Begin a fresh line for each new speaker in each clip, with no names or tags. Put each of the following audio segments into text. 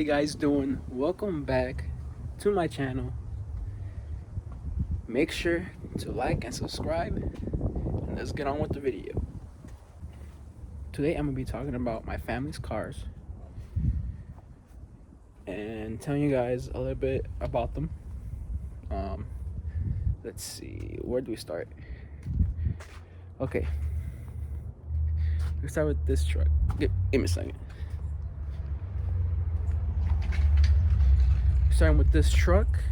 guys doing? Welcome back to my channel. Make sure to like and subscribe, and let's get on with the video. Today I'm gonna be talking about my family's cars and telling you guys a little bit about them. Let's see, where do we start? Okay, we start with this truck. Give me a second. Starting with this truck.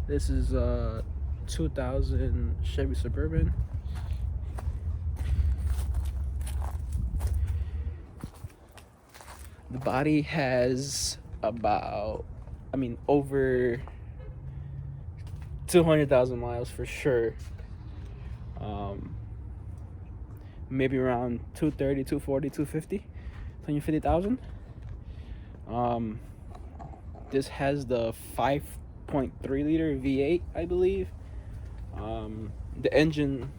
This is a 2000 Chevy Suburban. The body has over 200,000 miles for sure. Maybe around 230, 240, 250, 250,000. This has the 5.3 liter V8, I believe. The engine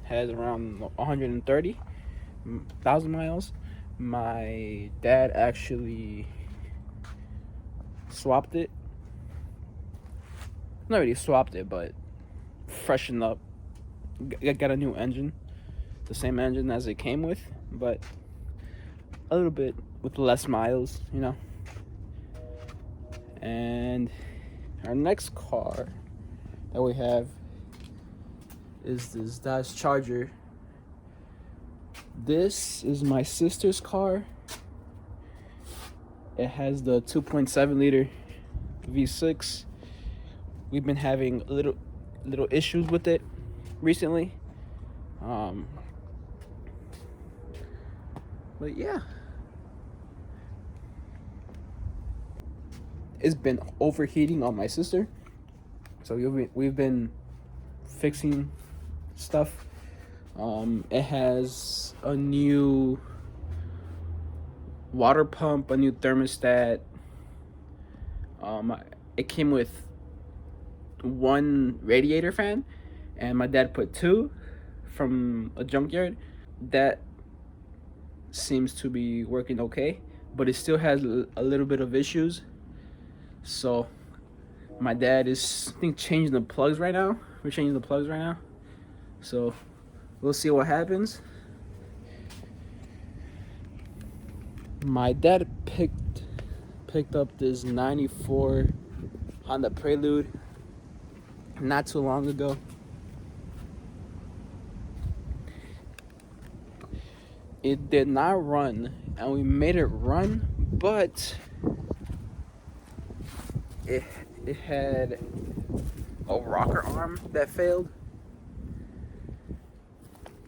has around 130,000 miles. My dad actually swapped it. Not really swapped it, but freshened up. Got a new engine, the same engine as it came with, but a little bit with less miles, you know. And our next car that we have is this Dodge Charger. This is my sister's car. It has the 2.7 liter V6. We've been having little issues with it recently. But yeah, it's been overheating on my sister, so we've been fixing stuff. It has a new water pump, a new thermostat. It came with one radiator fan, and my dad put two from a junkyard. That seems to be working okay, but it still has a little bit of issues. So my dad is, I think, changing the plugs right now. We're changing the plugs right now, so we'll see what happens. My dad picked up this 94 Honda Prelude not too long ago. It did not run, and we made it run, but it had a rocker arm that failed,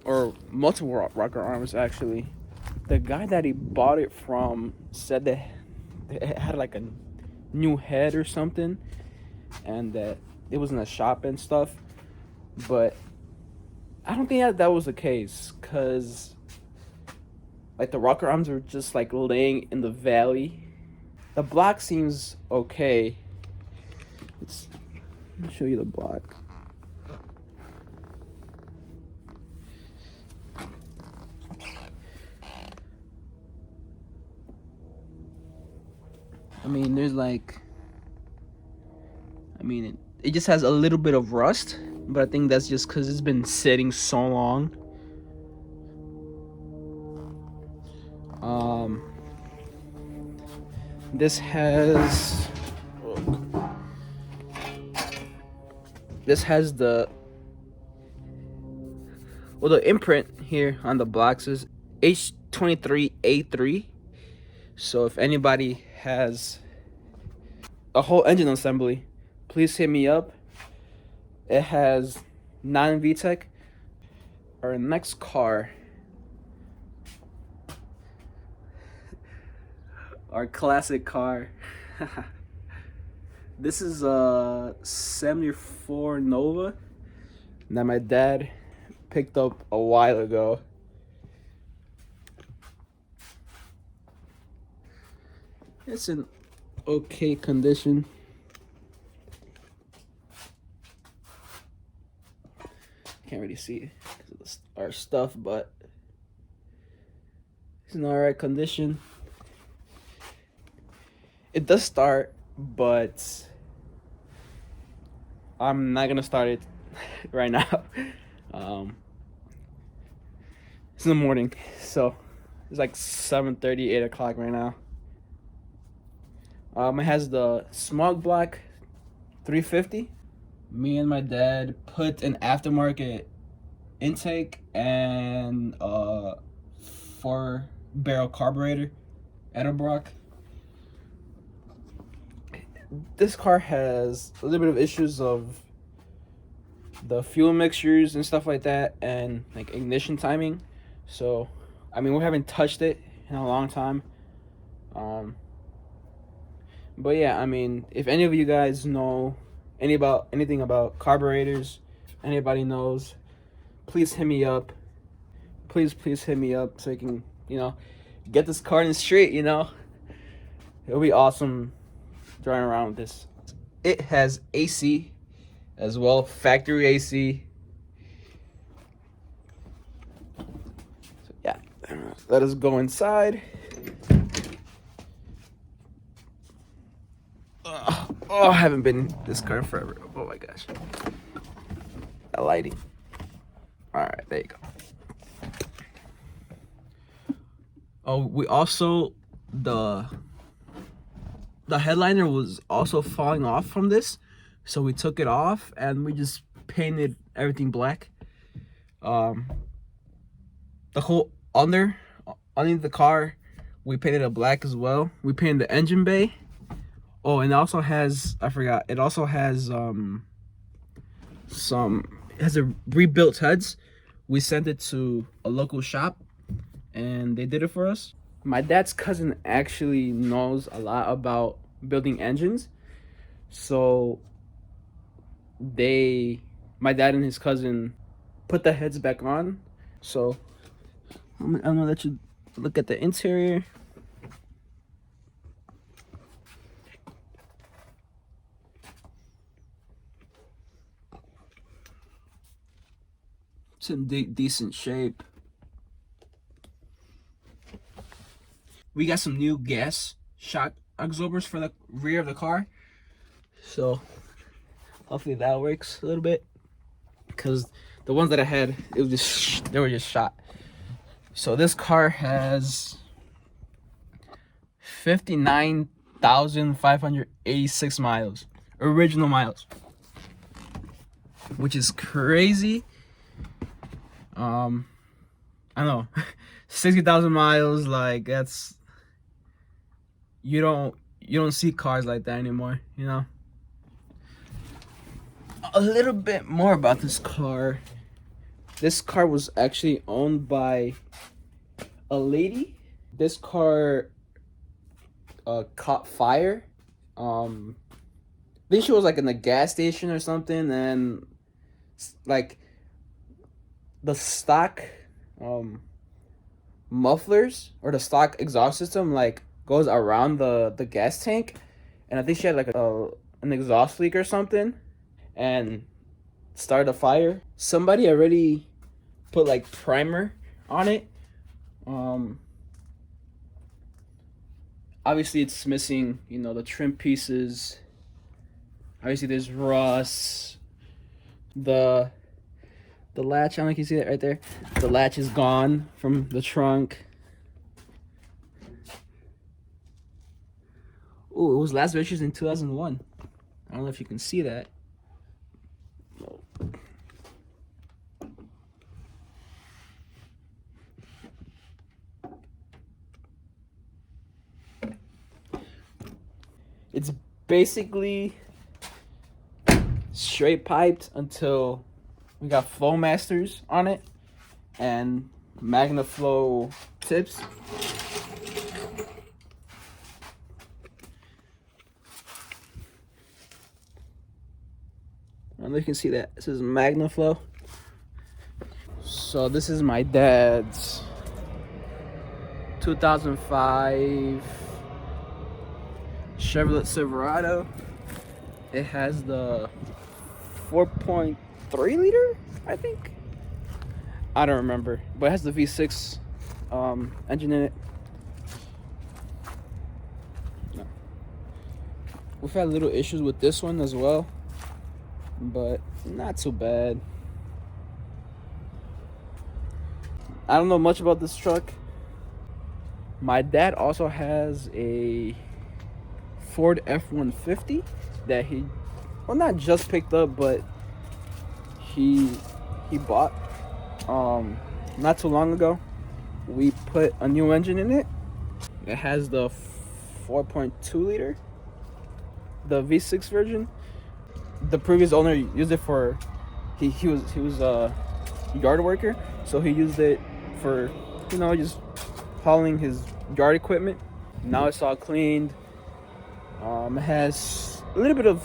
or multiple rocker arms actually. The guy that he bought it from said that it had like a new head or something, and that it was in a shop and stuff, but I don't think that was the case, because like the rocker arms were just like laying in the valley. The block seems okay. Let me show you the block. It just has a little bit of rust, but I think that's just because it's been sitting so long. This has the imprint here on the box is H23A3. So if anybody has a whole engine assembly, please hit me up. It has 9 VTEC. Our next car, our classic car. This is a 74 Nova that my dad picked up a while ago. It's in okay condition. Can't really see because of our stuff, but it's in alright condition. It does start, but I'm not gonna start it right now. Um, it's in the morning, so it's like 7:30, 8 o'clock right now. It has the Smog Block 350. Me and my dad put an aftermarket intake and 4-barrel carburetor, Edelbrock. This car has a little bit of issues of the fuel mixtures and stuff like that, and like ignition timing. So, I mean, we haven't touched it in a long time. But yeah, I mean, if any of you guys know anything about carburetors, anybody knows, please hit me up. Please hit me up so I can, get this car in the street. It'll be awesome driving around with this. It has AC as well, factory AC. So yeah, let us go inside. Oh, I haven't been in this car forever. Oh my gosh. That lighting. Alright, there you go. Oh, we also, the headliner was also falling off from this, so we took it off and we just painted everything black. The whole underneath the car, we painted it black as well. We painted the engine bay. Oh, and it also has, I forgot, it also has it has a rebuilt heads. We sent it to a local shop and they did it for us. My dad's cousin actually knows a lot about building engines. So my dad and his cousin put the heads back on. So I'm gonna let you look at the interior. It's in decent shape. We got some new gas shock absorbers for the rear of the car, so hopefully that works a little bit, because the ones that I had, they were just shot. So this car has 59,586 miles, original miles, which is crazy. I don't know, 60,000 miles, like that's, you don't see cars like that anymore, A little bit more about this car. This car was actually owned by a lady. This car caught fire. I think she was like in the gas station or something, and like the stock mufflers or the stock exhaust system like goes around the gas tank, and I think she had like an exhaust leak or something and started a fire. Somebody already put like primer on it. Obviously it's missing, the trim pieces. Obviously there's rust. The latch, I don't know if you see that right there. The latch is gone from the trunk. Oh, it was last registered in 2001. I don't know if you can see that. It's basically straight piped until we got Flowmasters on it and MagnaFlow tips. I don't know if you can see that. This is MagnaFlow. So this is my dad's 2005 Chevrolet Silverado. It has the 4.3 liter, I think. I don't remember, but it has the V6 engine in it. No. we've had little issues with this one as well, but not too bad. I don't know much about this truck. My dad also has a Ford F-150 that he, well, not just picked up, but he bought not too long ago. We put a new engine in it. It has the 4.2 liter, the V6 version. The previous owner used it for, he was a yard worker, so he used it for, just hauling his yard equipment. Now it's all cleaned. It has a little bit of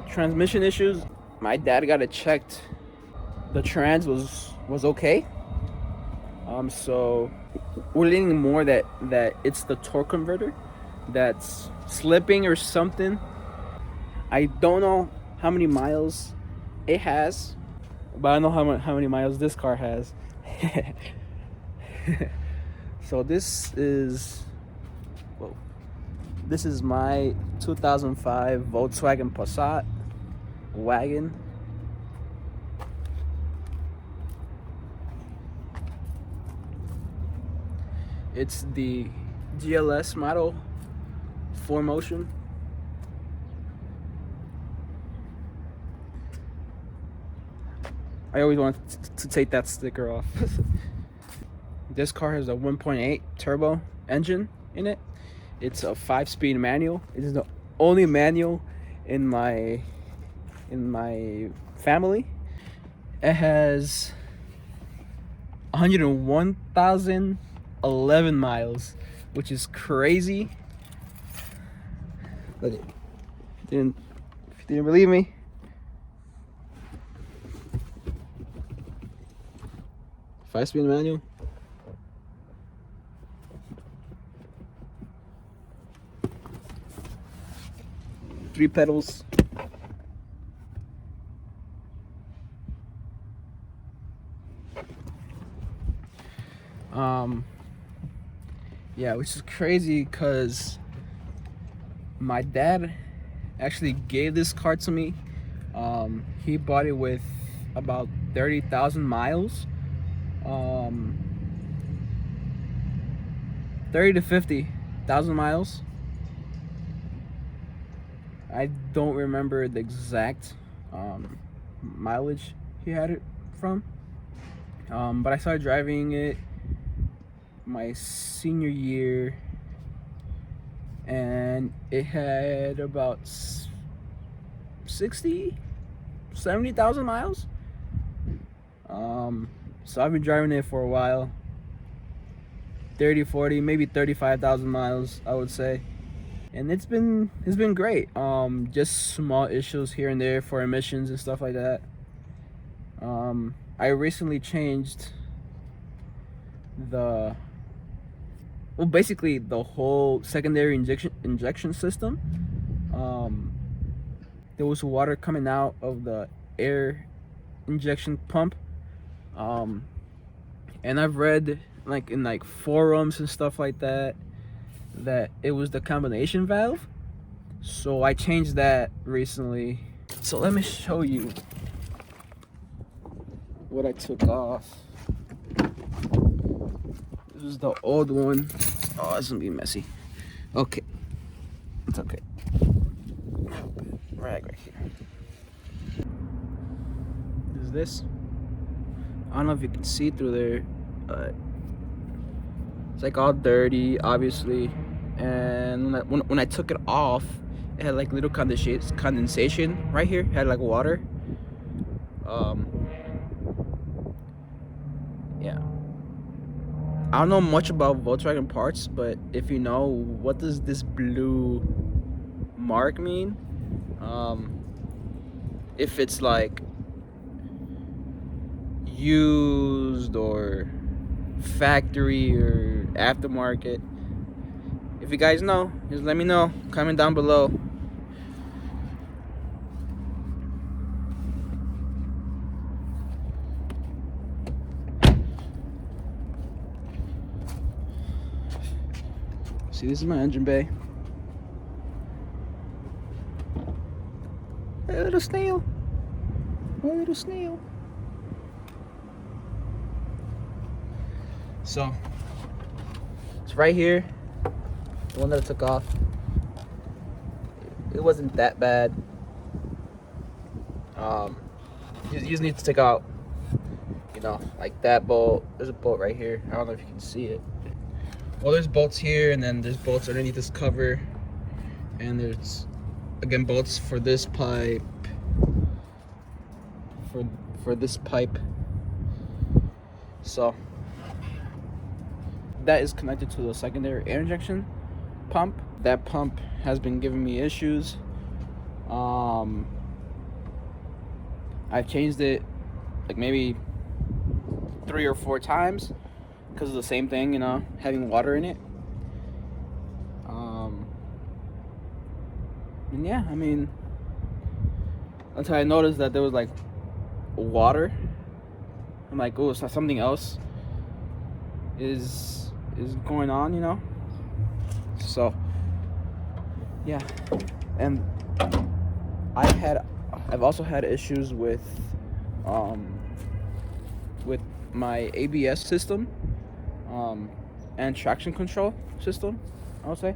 transmission issues. My dad got it checked. The trans was okay. So we're leaning more that it's the torque converter that's slipping or something. I don't know how many miles it has, but I know how many miles this car has. So this is my 2005 Volkswagen Passat wagon. It's the GLS model 4Motion. I always want to take that sticker off. This car has a 1.8 turbo engine in it. It's a 5-speed manual. It is the only manual in my family. It has 101,011 miles, which is crazy. Look, if you didn't believe me, five-speed manual. Three pedals. Yeah, which is crazy because my dad actually gave this car to me. He bought it with about 30,000 miles. 30 to 50,000 miles. I don't remember the exact mileage he had it from, but I started driving it my senior year, and it had about 70,000 miles. So I've been driving it for a while. 30, 40, maybe 35,000 miles, I would say. And it's been great. Just small issues here and there for emissions and stuff like that. I recently changed basically the whole secondary injection system. There was water coming out of the air injection pump, and I've read in forums and stuff like that it was the combination valve. So I changed that recently. So let me show you what I took off. This is the old one. Oh, it's gonna be messy. Okay, it's okay. Right here. Is this? I don't know if you can see through there, but it's like all dirty, obviously. And when I took it off, it had like little condensation right here. It had like water. Yeah. I don't know much about Volkswagen parts, but if you know, what does this blue mark mean? If it's like used or factory or aftermarket. If you guys know, just let me know. Comment down below. See, this is my engine bay. little snail. My little snail. So, it's right here. The one that I took off. It wasn't that bad. You just need to take out, you know, like that bolt. There's a bolt right here. I don't know if you can see it. Well, there's bolts here, and then there's bolts underneath this cover, and there's again bolts for this pipe, for this pipe. So that is connected to the secondary air injection pump. That pump has been giving me issues. I've changed it like maybe 3 or 4 times because of the same thing, you know, having water in it. And yeah, I mean, until I noticed that there was like water, I'm like, oh, so something else is going on, you know. So yeah, and I've also had issues with my ABS system and traction control system, I would say.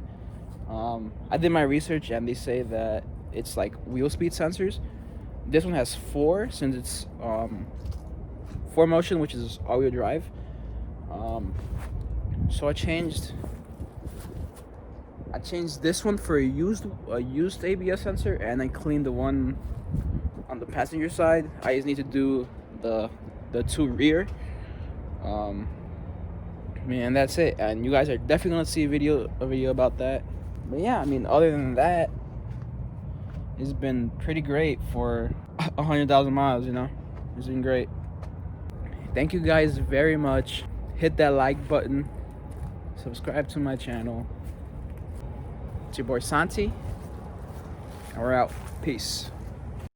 I did my research, and they say that it's like wheel speed sensors. This one has 4, since it's 4 motion, which is all-wheel drive. So I changed this one for a used ABS sensor, and I cleaned the one on the passenger side. I just need to do the 2 rear. And that's it. And you guys are definitely gonna see a video about that. But yeah, I mean, other than that, it's been pretty great for 100,000 miles. You know, it's been great. Thank you guys very much. Hit that like button. Subscribe to my channel. It's your boy Santi, and we're out. Peace.